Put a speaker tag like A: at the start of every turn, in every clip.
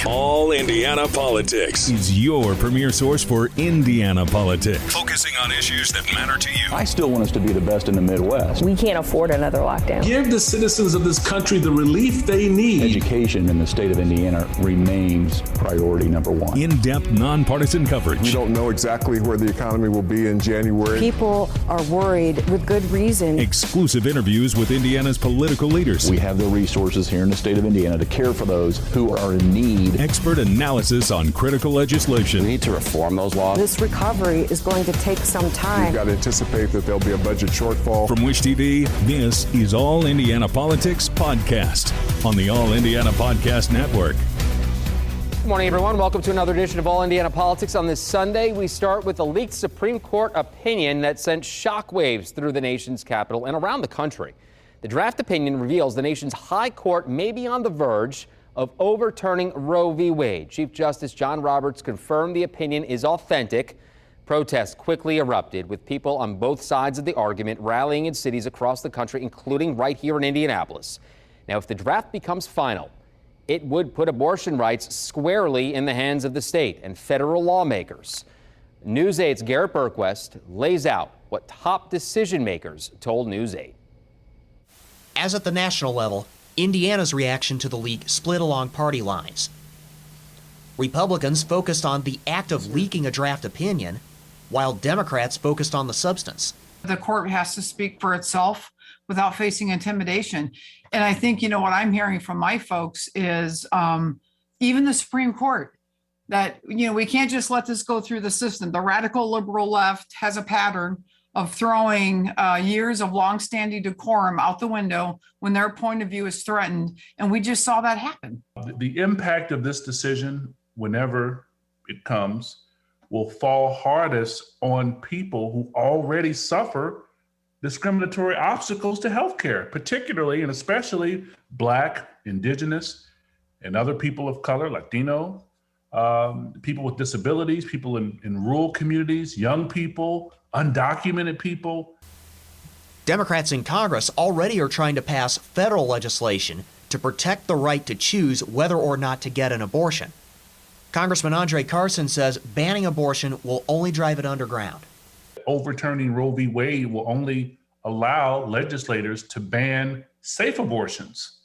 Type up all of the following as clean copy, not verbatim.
A: All Indiana Politics is your premier source for Indiana politics, focusing on issues that matter to you.
B: I still want us to be the best in the Midwest.
C: We can't afford another lockdown.
D: Give the citizens of this country the relief they need.
B: Education in the state of Indiana remains priority number one.
A: In-depth, nonpartisan coverage.
E: We don't know exactly where the economy will be in January.
C: People are worried with good reason.
A: Exclusive interviews with Indiana's political leaders.
B: We have the resources here in the state of Indiana to care for those who are in need.
A: Expert analysis on critical legislation.
F: We need to reform those laws.
C: This recovery is going to take some time.
E: We've got to anticipate that there'll be a budget shortfall.
A: From Wish TV, this is All Indiana Politics Podcast on the All Indiana Podcast Network.
G: Good morning, everyone. Welcome to another edition of All Indiana Politics. On this Sunday, we start with a leaked Supreme Court opinion that sent shockwaves through the nation's capital and around the country. The draft opinion reveals the nation's high court may be on the verge of overturning Roe v. Wade. Chief Justice John Roberts confirmed the opinion is authentic. Protests quickly erupted, with people on both sides of the argument rallying in cities across the country, including right here in Indianapolis. Now, if the draft becomes final, it would put abortion rights squarely in the hands of the state and federal lawmakers. News 8's Garrett Berquist lays out what top decision makers told News 8.
H: As at the national level, Indiana's reaction to the leak split along party lines. Republicans focused on the act of leaking a draft opinion, while Democrats focused on the substance.
I: The court has to speak for itself without facing intimidation. And I think, what I'm hearing from my folks is even the Supreme Court, that, we can't just let this go through the system. The radical liberal left has a pattern of throwing years of longstanding decorum out the window when their point of view is threatened. And we just saw that happen.
J: The impact of this decision, whenever it comes, will fall hardest on people who already suffer discriminatory obstacles to health care, particularly and especially Black, Indigenous, and other people of color, Latino, people with disabilities, people in rural communities, young people, undocumented people.
H: Democrats in Congress already are trying to pass federal legislation to protect the right to choose whether or not to get an abortion. Congressman Andre Carson says banning abortion will only drive it underground.
J: Overturning Roe v. Wade will only allow legislators to ban safe abortions.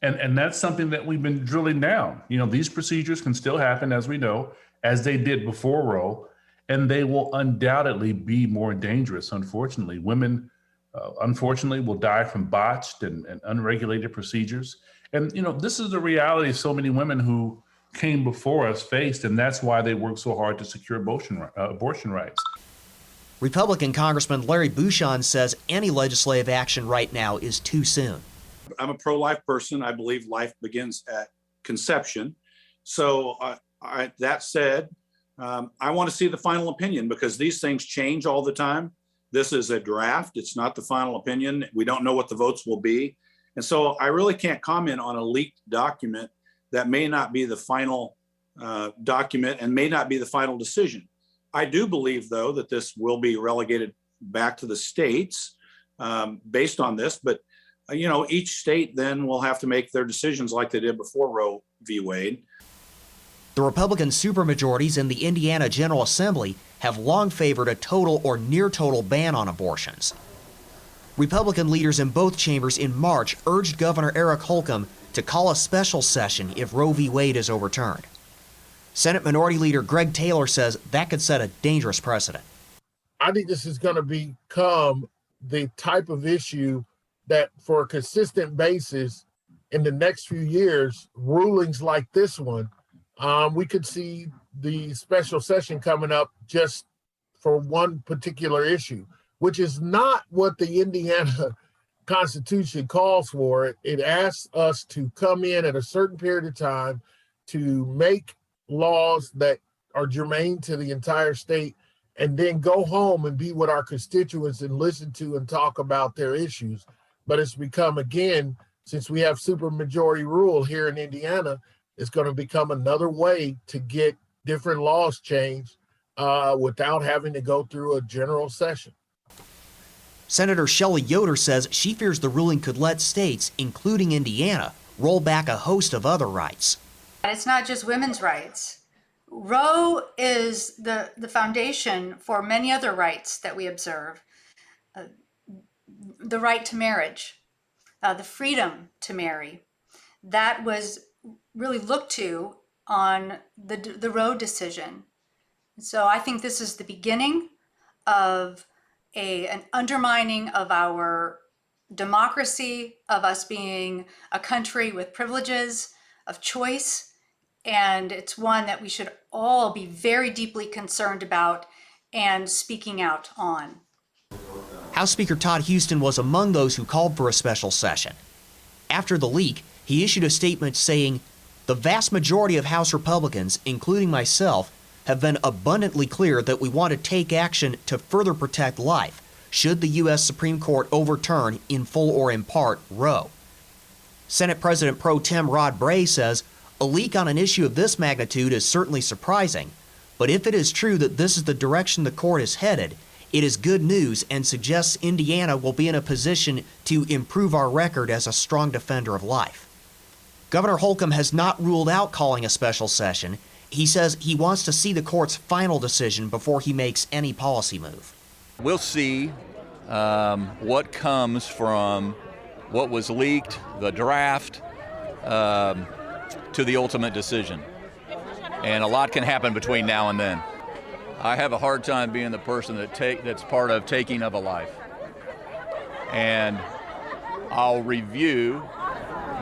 J: And that's something that we've been drilling down. These procedures can still happen, as we know, as they did before Roe, and they will undoubtedly be more dangerous, unfortunately. Women, unfortunately, will die from botched and unregulated procedures. And, this is the reality so many women who came before us faced, and that's why they worked so hard to secure abortion rights.
H: Republican Congressman Larry Bouchon says any legislative action right now is too soon.
K: I'm a pro-life person. I believe life begins at conception. So that said, I want to see the final opinion because these things change all the time. This is a draft. It's not the final opinion. We don't know what the votes will be. And so I really can't comment on a leaked document that may not be the final document and may not be the final decision. I do believe, though, that this will be relegated back to the states based on this. But, each state then will have to make their decisions like they did before Roe v. Wade.
H: The Republican supermajorities in the Indiana General Assembly have long favored a total or near total ban on abortions. Republican leaders in both chambers in March urged Governor Eric Holcomb to call a special session if Roe v. Wade is overturned. Senate Minority Leader Greg Taylor says that could set a dangerous precedent.
L: I think this is going to become the type of issue that for a consistent basis in the next few years, rulings like this one, we could see the special session coming up just for one particular issue, which is not what the Indiana Constitution calls for. It asks us to come in at a certain period of time to make laws that are germane to the entire state and then go home and be with our constituents and listen to and talk about their issues. But it's become, again, since we have supermajority rule here in Indiana, it's going to become another way to get different laws changed without having to go through a general session.
H: Senator Shelley Yoder says she fears the ruling could let states, including Indiana, roll back a host of other rights.
F: It's not just women's rights. Roe is the foundation for many other rights that we observe. The right to marriage, the freedom to marry. That was really looked to on the Roe decision. So I think this is the beginning of an undermining of our democracy, of us being a country with privileges, of choice, and it's one that we should all be very deeply concerned about and speaking out on.
H: House Speaker Todd Houston was among those who called for a special session. After the leak, he issued a statement saying, "The vast majority of House Republicans, including myself, have been abundantly clear that we want to take action to further protect life should the U.S. Supreme Court overturn, in full or in part, Roe." Senate President Pro Tem Rod Bray says a leak on an issue of this magnitude is certainly surprising, but if it is true that this is the direction the court is headed, it is good news and suggests Indiana will be in a position to improve our record as a strong defender of life. Governor Holcomb has not ruled out calling a special session. He says he wants to see the court's final decision before he makes any policy move.
B: We'll see what comes from what was leaked, the draft, to the ultimate decision. And a lot can happen between now and then. I have a hard time being the person that's part of taking of a life. And I'll review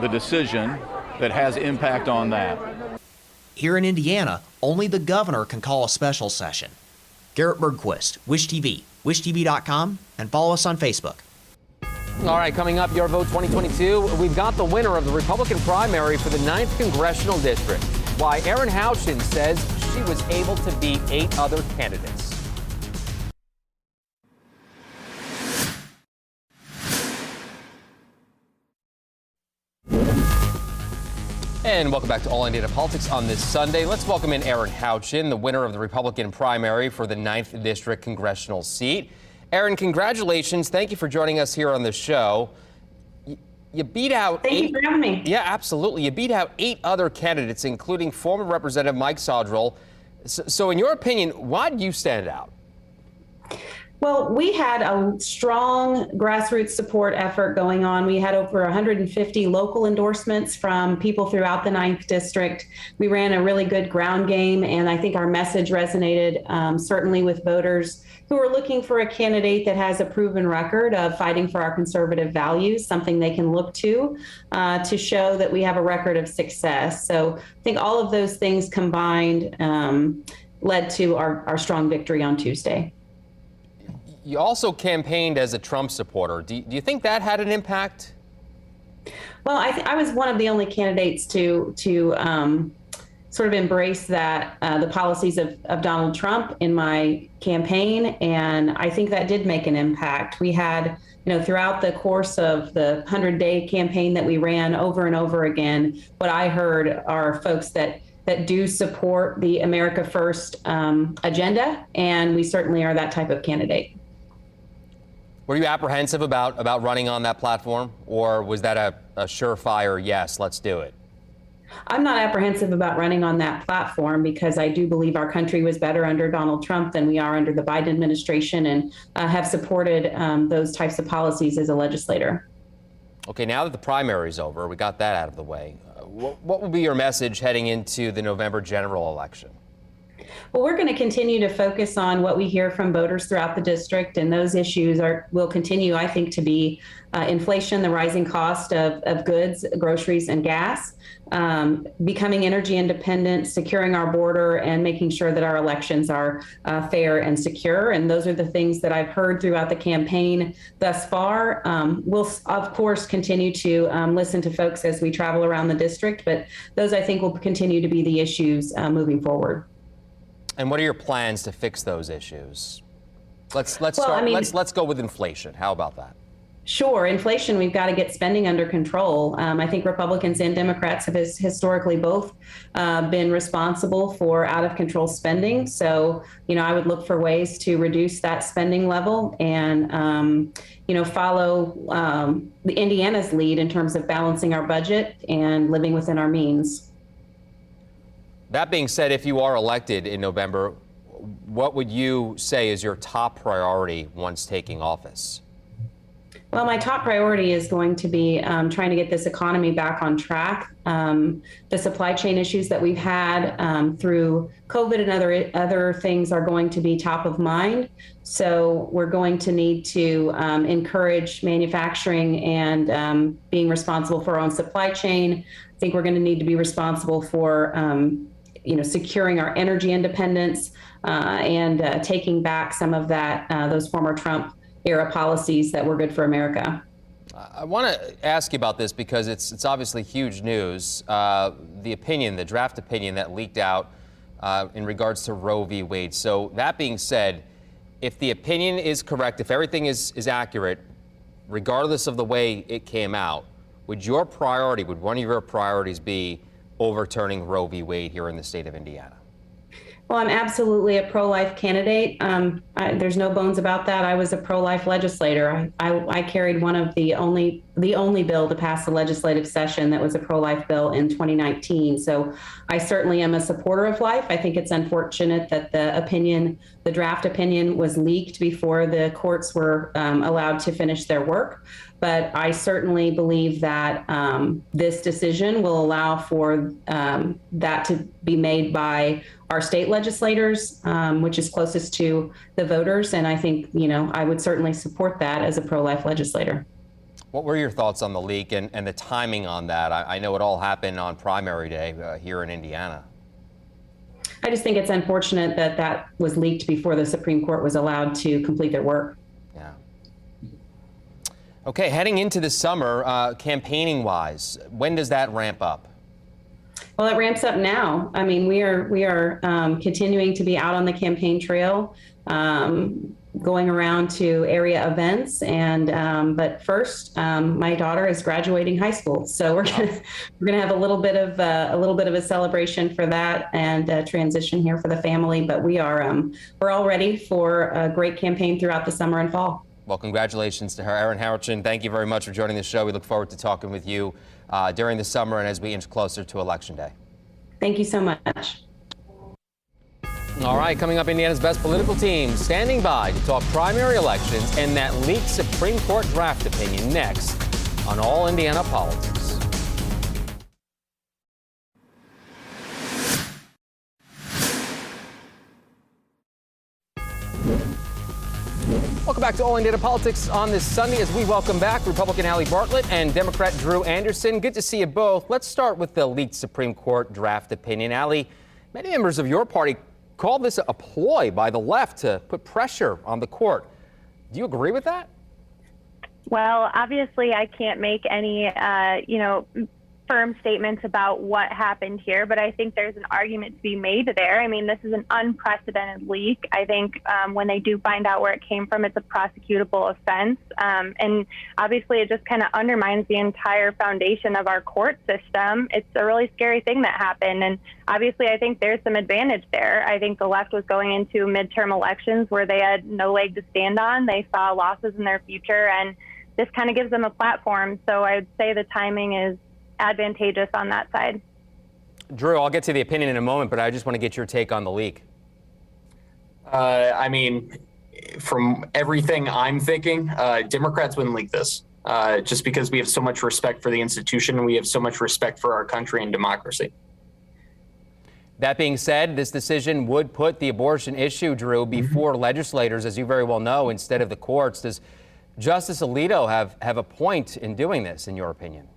B: the decision that has impact on that.
H: Here in Indiana, only the governor can call a special session. Garrett Bergquist, Wish TV, wishtv.com, and follow us on Facebook.
G: All right, coming up, Your Vote 2022, we've got the winner of the Republican primary for the 9th Congressional District. Why Erin Houchin says she was able to beat 8 other candidates. And welcome back to All Indiana Politics on this Sunday. Let's welcome in Erin Houchin, the winner of the Republican primary for the 9th District congressional seat. Erin, congratulations. Thank you for joining us here on the show. You beat out
M: Thank you for having me.
G: Yeah, absolutely. You beat out 8 other candidates, including former Representative Mike Sodrell. So in your opinion, why did you stand out?
M: Well, we had a strong grassroots support effort going on. We had over 150 local endorsements from people throughout the 9th District. We ran a really good ground game, and I think our message resonated certainly with voters who are looking for a candidate that has a proven record of fighting for our conservative values, something they can look to show that we have a record of success. So I think all of those things combined led to our strong victory on Tuesday.
G: You also campaigned as a Trump supporter. Do you think that had an impact?
M: Well, I was one of the only candidates to sort of embrace that the policies of Donald Trump in my campaign, and I think that did make an impact. We had, throughout the course of the 100-day campaign that we ran over and over again, what I heard are folks that do support the America First agenda, and we certainly are that type of candidate.
G: Were you apprehensive about running on that platform, or was that a surefire, yes, let's do it?
M: I'm not apprehensive about running on that platform because I do believe our country was better under Donald Trump than we are under the Biden administration, and have supported those types of policies as a legislator.
G: Okay, now that the primary is over, we got that out of the way. What will be your message heading into the November general election?
M: Well, we're going to continue to focus on what we hear from voters throughout the district, and those issues will continue, I think, to be inflation, the rising cost of goods, groceries, and gas, becoming energy independent, securing our border, and making sure that our elections are fair and secure. And those are the things that I've heard throughout the campaign thus far. We'll, of course, continue to listen to folks as we travel around the district, but those, I think, will continue to be the issues moving forward.
G: And what are your plans to fix those issues? Let's go with inflation. How about that?
M: Sure. Inflation, we've got to get spending under control. I think Republicans and Democrats have historically both been responsible for out of control spending. So, I would look for ways to reduce that spending level and, follow the Indiana's lead in terms of balancing our budget and living within our means.
G: That being said, if you are elected in November, what would you say is your top priority once taking office?
M: Well, my top priority is going to be trying to get this economy back on track. The supply chain issues that we've had through COVID and other things are going to be top of mind. So we're going to need to encourage manufacturing and being responsible for our own supply chain. I think we're going to need to be responsible for securing our energy independence and taking back some of that those former Trump era policies that were good for America.
G: I want to ask you about this because it's obviously huge news. The draft opinion that leaked out in regards to Roe v. Wade. So that being said, if the opinion is correct, if everything is accurate, regardless of the way it came out, would one of your priorities be overturning Roe v. Wade here in the state of Indiana?
M: Well, I'm absolutely a pro-life candidate. There's no bones about that. I was a pro-life legislator. I carried one of the only bill to pass the legislative session that was a pro-life bill in 2019. So I certainly am a supporter of life. I think it's unfortunate that the draft opinion was leaked before the courts were allowed to finish their work. But I certainly believe that this decision will allow for that to be made by our state legislators, which is closest to the voters. And I think, I would certainly support that as a pro-life legislator.
G: What were your thoughts on the leak and the timing on that? I know it all happened on primary day here in Indiana.
M: I just think it's unfortunate that that was leaked before the Supreme Court was allowed to complete their work.
G: Yeah. Okay, heading into the summer, campaigning-wise, when does that ramp up?
M: Well, it ramps up now. I mean, we are continuing to be out on the campaign trail, going around to area events. And but first, my daughter is graduating high school, so we're gonna have a little bit of a celebration for that and a transition here for the family. But we're all ready for a great campaign throughout the summer and fall.
G: Well, congratulations to her. Erin Harrison, thank you very much for joining the show. We look forward to talking with you during the summer and as we inch closer to Election Day.
M: Thank you so much.
G: All right, coming up, Indiana's best political team standing by to talk primary elections and that leaked Supreme Court draft opinion next on All Indiana Politics. Welcome back to All Indiana Politics on this Sunday as we welcome back Republican Allie Bartlett and Democrat Drew Anderson. Good to see you both. Let's start with the leaked Supreme Court draft opinion. Allie, many members of your party call this a ploy by the left to put pressure on the court. Do you agree with that?
N: Well, obviously, I can't make any, firm statements about what happened here, but I think there's an argument to be made there. I mean, this is an unprecedented leak. I think when they do find out where it came from, it's a prosecutable offense. And obviously, it just kind of undermines the entire foundation of our court system. It's a really scary thing that happened. And obviously, I think there's some advantage there. I think the left was going into midterm elections where they had no leg to stand on. They saw losses in their future, and this kind of gives them a platform. So I would say the timing is advantageous on that side.
G: Drew, I'll get to the opinion in a moment, but I just want to get your take on the leak.
O: I mean, from everything I'm thinking, Democrats wouldn't leak this just because we have so much respect for the institution and we have so much respect for our country and democracy.
G: That being said, this decision would put the abortion issue, Drew, before legislators, as you very well know, instead of the courts. Does Justice Alito have a point in doing this, in your opinion?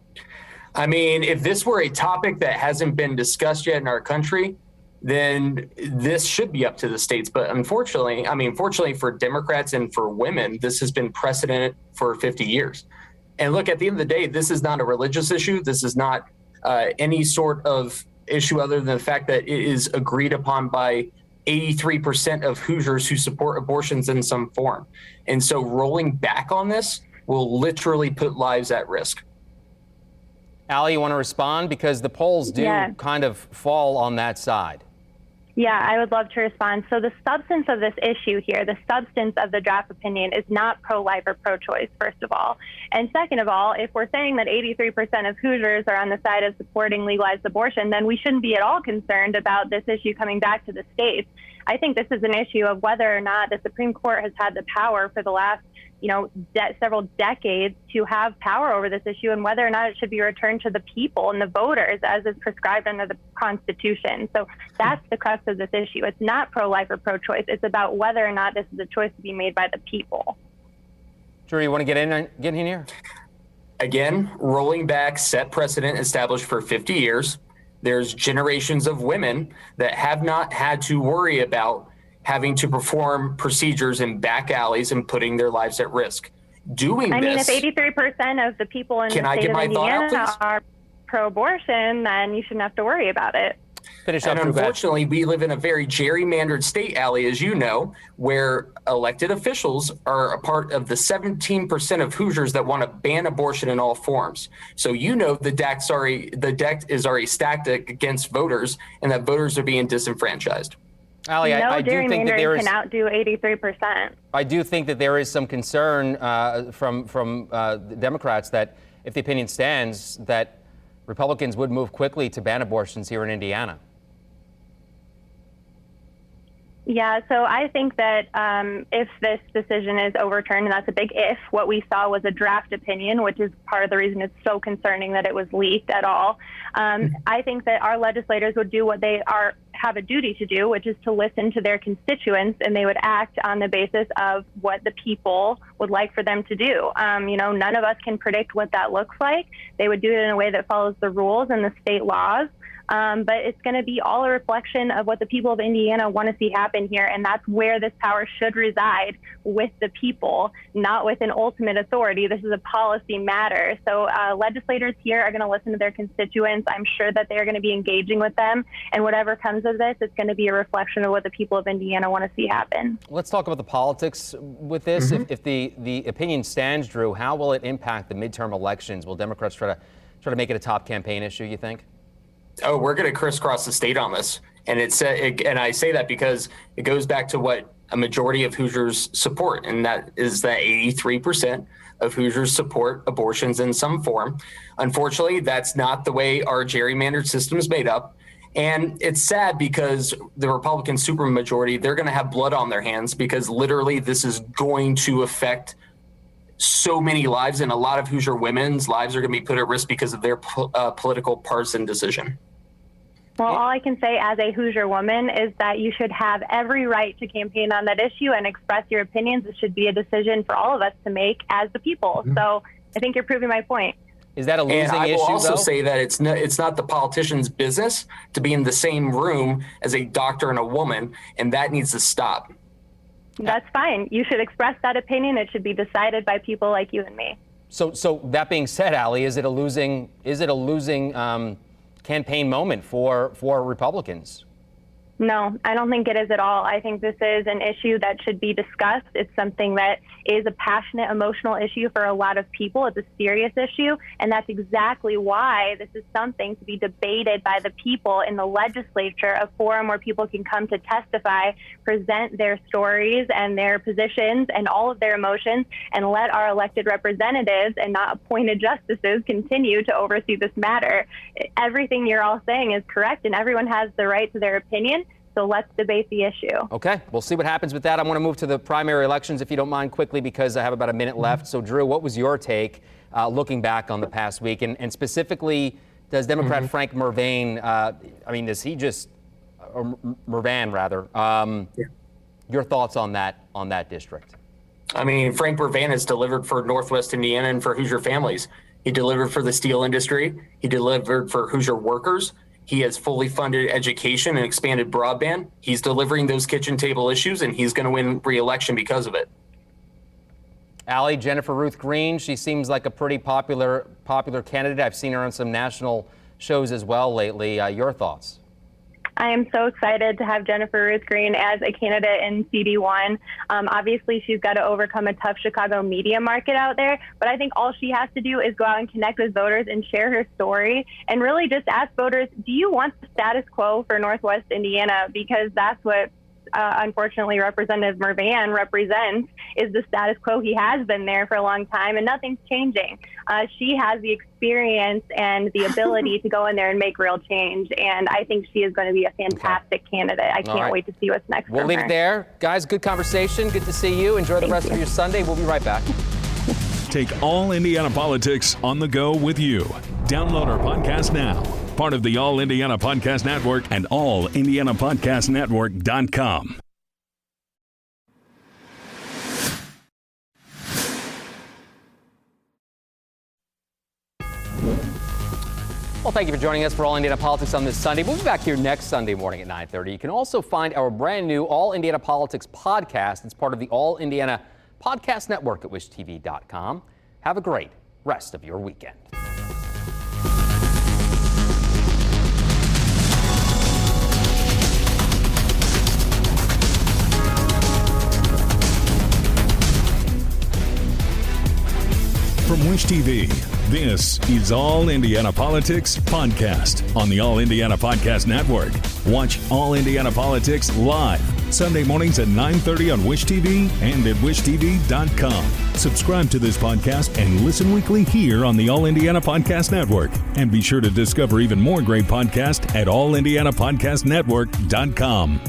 O: I mean, if this were a topic that hasn't been discussed yet in our country, then this should be up to the states. But fortunately for Democrats and for women, this has been precedent for 50 years. And look, at the end of the day, this is not a religious issue. This is not any sort of issue other than the fact that it is agreed upon by 83% of Hoosiers who support abortions in some form. And so rolling back on this will literally put lives at risk.
G: Allie, you want to respond? Because the polls do kind of fall on that side.
N: Yeah, I would love to respond. So the substance of this issue here, the substance of the draft opinion is not pro-life or pro-choice, first of all. And second of all, if we're saying that 83% of Hoosiers are on the side of supporting legalized abortion, then we shouldn't be at all concerned about this issue coming back to the states. I think this is an issue of whether or not the Supreme Court has had the power for the last several decades to have power over this issue, and whether or not it should be returned to the people and the voters as is prescribed under the Constitution. So that's the crux of this issue. It's not pro-life or pro-choice. It's about whether or not this is a choice to be made by the people.
G: Drew, you want to get in here?
O: Again, rolling back set precedent established for 50 years. There's generations of women that have not had to worry about having to perform procedures in back alleys and putting their lives at risk. Doing this.
N: If 83% of the people in the state of Indiana are pro-abortion, then you shouldn't have to worry about it.
G: Finish up,
O: and unfortunately, we live in a very gerrymandered state, Allie, as you know, where elected officials are a part of the 17% of Hoosiers that want to ban abortion in all forms. So the deck is already stacked against voters, and that voters are being disenfranchised.
G: Allie, I do think that there is,
N: can outdo 83%.
G: I do think that there is some concern from the Democrats that if the opinion stands, that Republicans would move quickly to ban abortions here in Indiana.
N: Yeah, so I think that if this decision is overturned, and that's a big if, what we saw was a draft opinion, which is part of the reason it's so concerning that it was leaked at all. I think that our legislators would do what they have a duty to do, which is to listen to their constituents, and they would act on the basis of what the people would like for them to do. None of us can predict what that looks like. They would do it in a way that follows the rules and the state laws. But it's going to be all a reflection of what the people of Indiana want to see happen here. And that's where this power should reside, with the people, not with an ultimate authority. This is a policy matter. So legislators here are going to listen to their constituents. I'm sure that they're going to be engaging with them. And whatever comes of this, it's going to be a reflection of what the people of Indiana want to see happen.
G: Let's talk about the politics with this. If the opinion stands, Drew, how will it impact the midterm elections? Will Democrats try to make it a top campaign issue, you think?
O: Oh, we're going to crisscross the state on this. And and I say that because it goes back to what a majority of Hoosiers support, and that is that 83% of Hoosiers support abortions in some form. Unfortunately, that's not the way our gerrymandered system is made up. And it's sad because the Republican supermajority, they're going to have blood on their hands, because literally this is going to affect so many lives, and a lot of Hoosier women's lives are going to be put at risk because of their political partisan decision.
N: Well, all I can say as a Hoosier woman is that you should have every right to campaign on that issue and express your opinions. It should be a decision for all of us to make as the people. So I think you're proving my point.
G: Is that a losing issue, though?
O: And I will also say that it's not the politician's business to be in the same room as a doctor and a woman, and that needs to stop.
N: That's fine. You should express that opinion. It should be decided by people like you and me.
G: So that being said, Allie, is it a losing campaign moment for Republicans?
N: No, I don't think it is at all. I think this is an issue that should be discussed. It's something that is a passionate, emotional issue for a lot of people. It's a serious issue, and that's exactly why this is something to be debated by the people in the legislature, a forum where people can come to testify, present their stories and their positions and all of their emotions, and let our elected representatives and not appointed justices continue to oversee this matter. Everything you're all saying is correct, and everyone has the right to their opinion. So let's debate the issue. Okay, we'll see what happens with that. I want to move to the primary elections, if you don't mind, quickly, because I have about a minute left. So, Drew, what was your take looking back on the past week? And specifically, does Democrat Frank Mervane, Mervan, rather, your thoughts on that district?
O: I mean, Frank Mervan has delivered for Northwest Indiana and for Hoosier families. He delivered for the steel industry. He delivered for Hoosier workers. He has fully funded education and expanded broadband. He's delivering those kitchen table issues, and he's going to win re-election because of it.
G: Allie, Jennifer Ruth Green, she seems like a pretty popular candidate. I've seen her on some national shows as well lately. Your thoughts?
N: I am so excited to have Jennifer Ruth Green as a candidate in CD1. Obviously, she's got to overcome a tough Chicago media market out there, but I think all she has to do is go out and connect with voters and share her story and really just ask voters, do you want the status quo for Northwest Indiana? Because that's what unfortunately, Representative Mervan represents, is the status quo. He has been there for a long time and nothing's changing. She has the experience and the ability to go in there and make real change. And I think she is going to be a fantastic candidate. I can't wait to see what's next.
G: We'll leave it there. Guys, good conversation. Good to see you. Enjoy the rest of your Sunday. We'll be right back.
A: Take All Indiana Politics on the go with you. Download our podcast now. Part of the All Indiana Podcast Network and allindianapodcastnetwork.com.
G: Well, thank you for joining us for All Indiana Politics on this Sunday. We'll be back here next Sunday morning at 9:30. You can also find our brand new All Indiana Politics podcast. It's part of the All Indiana Podcast Network at wishtv.com. Have a great rest of your weekend.
A: From Wish TV, this is All Indiana Politics Podcast on the All Indiana Podcast Network. Watch All Indiana Politics live Sunday mornings at 9:30 on Wish TV and at wishtv.com. Subscribe to this podcast and listen weekly here on the All Indiana Podcast Network. And be sure to discover even more great podcasts at allindianapodcastnetwork.com.